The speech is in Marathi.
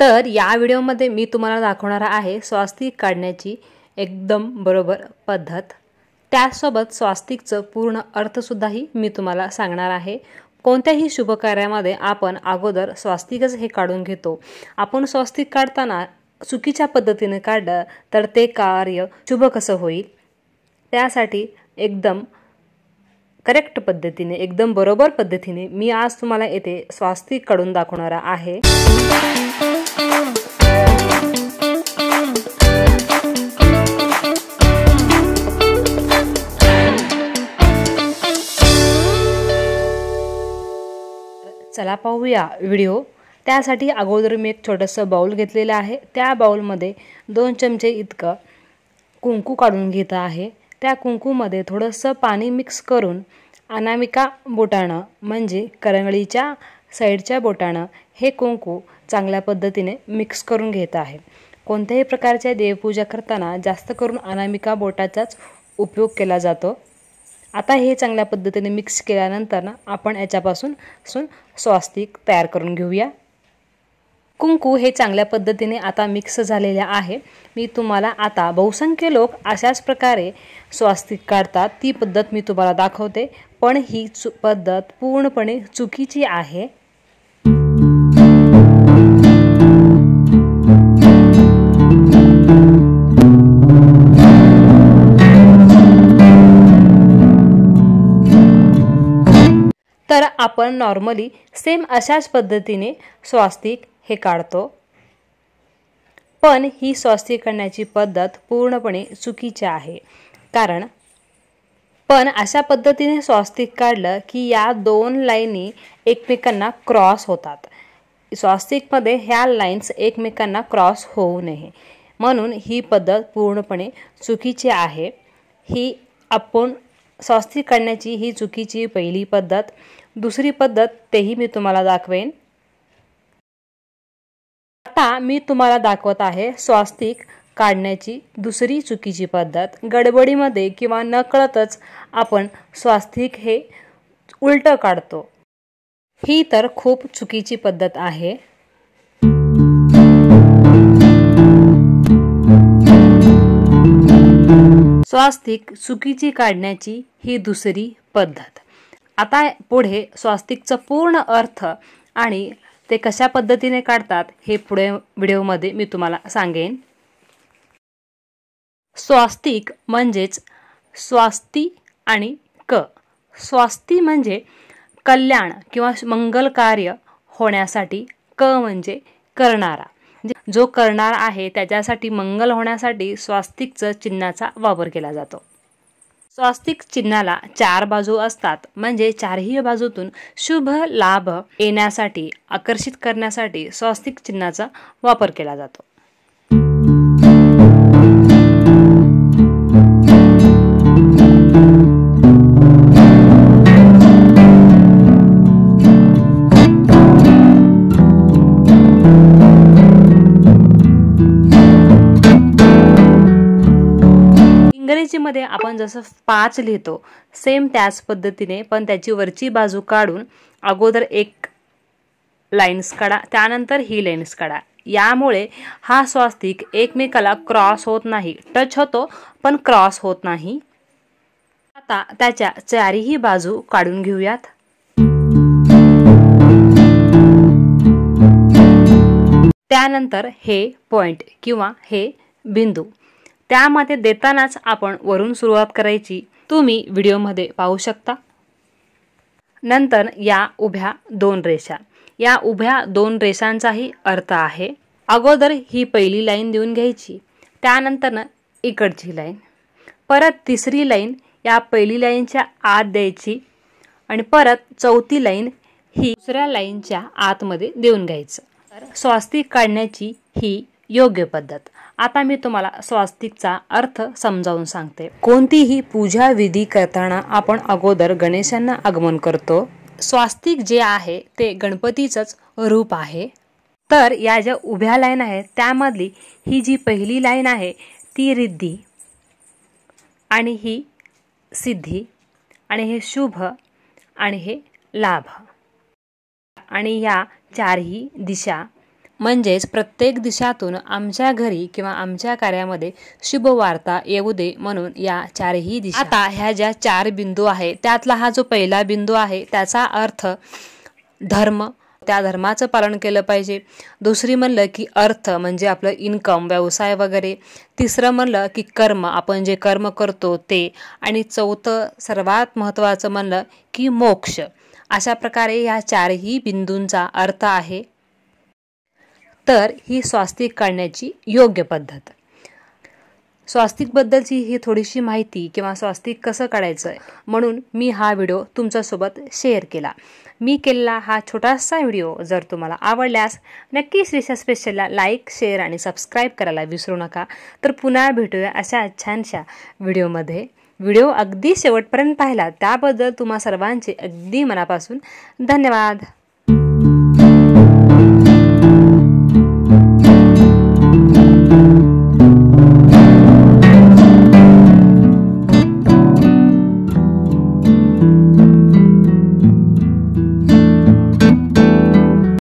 तर या व्हिडिओमध्ये मी तुम्हाला दाखवणार आहे स्वास्तिक काढण्याची एकदम बरोबर पद्धत। त्यासोबत स्वास्तिकचं पूर्ण अर्थसुद्धाही मी तुम्हाला सांगणार आहे। कोणत्याही शुभ कार्यामध्ये आपण अगोदर स्वास्तिकच हे काढून घेतो। आपण स्वास्तिक काढताना चुकीच्या पद्धतीने काढलं तर ते कार्य शुभ कसं होईल, त्यासाठी एकदम करेक्ट पद्धतीने एकदम बरोबर पद्धतीने मी आज तुम्हाला येथे स्वास्तिक काढून दाखवणार आहे। चला पाहूया व्हिडिओ। त्यासाठी अगोदर मी एक छोटंसं बाउल घेतलेलं आहे। त्या बाउलमध्ये 2 चमचे इतकं कुंकू काढून घेत आहे। त्या कुंकूमध्ये थोडंसं पाणी मिक्स करून अनामिका बोटानं म्हणजे करंगळीच्या साईडच्या बोटानं हे कुंकू चांगल्या पद्धतीने मिक्स करून घेत आहे। कोणत्याही प्रकारच्या देवपूजा करताना जास्त करून अनामिका बोटाचाच उपयोग केला जातो। आता हे चांगल्या पद्धतीने मिक्स केल्यानंतर आपण याच्यापासून स्वास्तिक तयार करून घेऊया। कुंकू हे चांगल्या पद्धतीने आता मिक्स झालेले आहे। मी तुम्हाला आता बहुसंख्य लोक अशाच प्रकारे स्वास्तिक काढतात ती पद्धत मी तुम्हाला दाखवते, पण ही पद्धत पूर्णपणे चुकीची आहे। तर आपण नॉर्मली सेम अशाच पद्धतीने स्वास्तिक हे काढतो, पण ही स्वास्तिक करण्याची पद्धत पूर्णपणे चुकीची आहे। कारण पण अशा पद्धतीने स्वास्तिक काढलं की या 2 लाईनी एकमेकांना क्रॉस होतात। स्वास्तिकमध्ये ह्या लाईन्स एकमेकांना क्रॉस होऊ नये म्हणून ही पद्धत पूर्णपणे चुकीची आहे। ही आपण स्वास्तिक काढण्याची ही चुकीची पहिली पद्धत। दुसरी पद्धत तेही मी तुम्हाला दाखवेन। आता मी तुम्हाला दाखवत आहे स्वास्तिक काढण्याची दुसरी चुकीची पद्धत। गडबडीमध्ये किंवा नकळतच आपण स्वास्तिक हे उलटं काढतो। ही तर खूप चुकीची पद्धत आहे। स्वास्तिक चुकीची काढण्याची ही दुसरी पद्धत। आता पुढे स्वास्तिकचा पूर्ण अर्थ आणि ते कशा पद्धतीने काढतात हे पुढे व्हिडिओमध्ये मी तुम्हाला सांगेन। स्वास्तिक म्हणजेच स्वास्ती आणि क। स्वास्ती म्हणजे कल्याण किंवा मंगल कार्य होण्यासाठी, क म्हणजे करणारा, जो करणार आहे त्याच्यासाठी मंगल होण्यासाठी स्वास्तिकचं चिन्हाचा वापर केला जातो। स्वास्तिक चिन्हाला 4 बाजू असतात, म्हणजे चारही बाजूतून शुभ लाभ येण्यासाठी, आकर्षित करण्यासाठी स्वास्तिक चिन्हाचा वापर केला जातो। इंग्रजीमध्ये आपण जसं 5 लिहितो सेम त्याच पद्धतीने, पण त्याची वरची बाजू काढून अगोदर एक लाईन्स काढा, त्यानंतर ही लाईन्स काढा। यामुळे हा स्वास्तिक एकमेकाला क्रॉस होत नाही, टच होतो पण क्रॉस होत नाही। आता त्याच्या चारही बाजू काढून घेऊयात। त्यानंतर हे पॉइंट किंवा हे बिंदू त्यामध्ये देतानाच आपण वरून सुरुवात करायची, तुम्ही व्हिडिओमध्ये पाहू शकता। नंतर या उभ्या 2 रेषा, या उभ्या 2 रेषांचाही अर्थ आहे। अगोदर ही पहिली लाईन देऊन घ्यायची, त्यानंतर इकडची लाईन, परत तिसरी लाईन या पहिली लाईनच्या आत द्यायची आणि परत चौथी लाईन ही दुसऱ्या लाईनच्या आतमध्ये देऊन घ्यायचं। तर स्वास्तिक काढण्याची ही योग्य पद्धत। आता मी तुम्हाला स्वास्तिकचा अर्थ समजावून सांगते। कोणतीही पूजा विधी करताना आपण अगोदर गणेशांना आगमन करतो। स्वास्तिक जे आहे ते गणपतीचंच रूप आहे। तर या ज्या उभ्या लाईन आहेत त्यामधली ही जी पहिली लाईन आहे ती रिद्धी आणि ही सिद्धी आणि हे शुभ आणि हे लाभ आणि या चारही दिशा म्हणजेच प्रत्येक दिशातून आमच्या घरी किंवा आमच्या कार्यामध्ये शुभ वार्ता येऊ दे म्हणून या चारही दिशा। आता ह्या ज्या 4 बिंदू आहे त्यातला हा जो पहिला बिंदू आहे त्याचा अर्थ धर्म, त्या धर्माचं पालन केलं पाहिजे। दुसरी म्हणलं की अर्थ म्हणजे आपलं इन्कम, व्यवसाय वगैरे। तिसरं म्हणलं की कर्म, आपण जे कर्म करतो ते। आणि चौथं सर्वात महत्त्वाचं म्हणलं की मोक्ष। अशा प्रकारे ह्या 4ही बिंदूंचा अर्थ आहे। तर ही स्वास्तिक काढण्याची योग्य पद्धत। स्वास्तिकबद्दलची ही थोडीशी माहिती किंवा स्वास्तिक कसं काढायचं म्हणून मी हा व्हिडिओ तुमच्यासोबत शेअर केला। मी केलेला हा छोटासा व्हिडिओ जर तुम्हाला आवडल्यास नक्की श्रीशा स्पेशलला लाईक, शेअर आणि सबस्क्राईब करायला विसरू नका। तर पुन्हा भेटूया अशा छानशा व्हिडिओमध्ये। व्हिडिओ अगदी शेवटपर्यंत पाहिला त्याबद्दल तुम्हा सर्वांचे अगदी मनापासून धन्यवाद।